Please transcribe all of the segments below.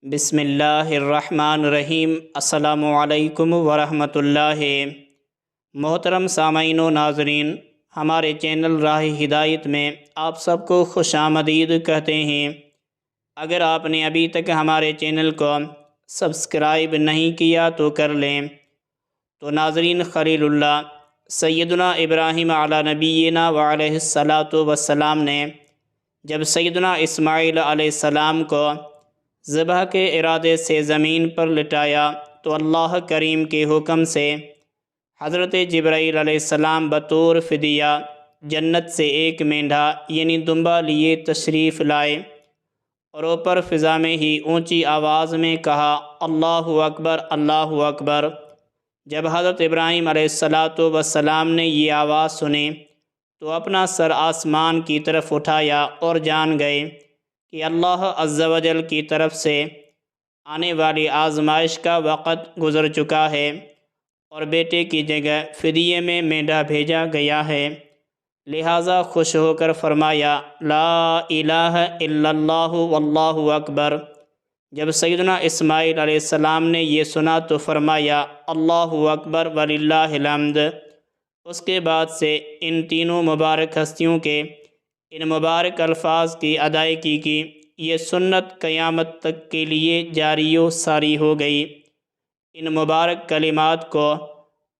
بسم اللہ الرحمن الرحیم۔ السلام علیکم ورحمۃ اللہ۔ محترم سامعین و ناظرین، ہمارے چینل راہ ہدایت میں آپ سب کو خوش آمدید کہتے ہیں۔ اگر آپ نے ابھی تک ہمارے چینل کو سبسکرائب نہیں کیا تو کر لیں۔ تو ناظرین، خلیل اللہ سیدنا ابراہیم علی نبینا وعلیہ الصلاۃ والسلام نے جب سیدنا اسماعیل علیہ السلام کو ذبح کے ارادے سے زمین پر لٹایا تو اللہ کریم کے حکم سے حضرت جبرائیل علیہ السلام بطور فدیہ جنت سے ایک مینڈھا یعنی دمبا لیے تشریف لائے اور اوپر فضا میں ہی اونچی آواز میں کہا، اللہ اکبر، اللہ اکبر۔ جب حضرت ابراہیم علیہ السلام نے یہ آواز سنی تو اپنا سر آسمان کی طرف اٹھایا اور جان گئے کہ اللہ عز و جل کی طرف سے آنے والی آزمائش کا وقت گزر چکا ہے اور بیٹے کی جگہ فدیے میں مینڈھا بھیجا گیا ہے، لہٰذا خوش ہو کر فرمایا، لا الہ الا اللہ واللہ اکبر۔ جب سیدنا اسماعیل علیہ السلام نے یہ سنا تو فرمایا، اللہ اکبر وللہ الحمد۔ اس کے بعد سے ان تینوں مبارک ہستیوں کے ان مبارک الفاظ کی ادائیگی کی یہ سنت قیامت تک کے لیے جاری و ساری ہو گئی۔ ان مبارک کلمات کو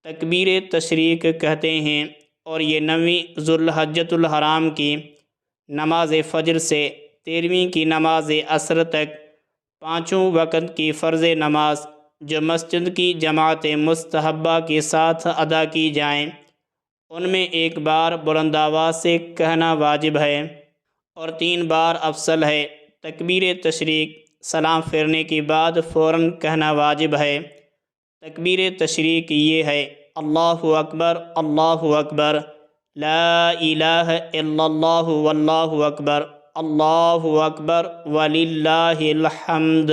تکبیر تشریق کہتے ہیں اور یہ 9ویں ذوالحجۃ الحرام کی نماز فجر سے 13ویں کی نماز عصر تک 5 وقت کی فرض نماز جو مسجد کی جماعت مستحبہ کے ساتھ ادا کی جائیں، ان میں ایک بار بلند آواز سے کہنا واجب ہے اور 3 بار افضل ہے۔ تکبیر تشریق سلام پھیرنے کے بعد فوراً کہنا واجب ہے۔ تکبیر تشریق یہ ہے، اللہ اکبر، اللہ اکبر، لا الہ الا اللہ واللہ اکبر، اللہ اکبر وللہ الحمد۔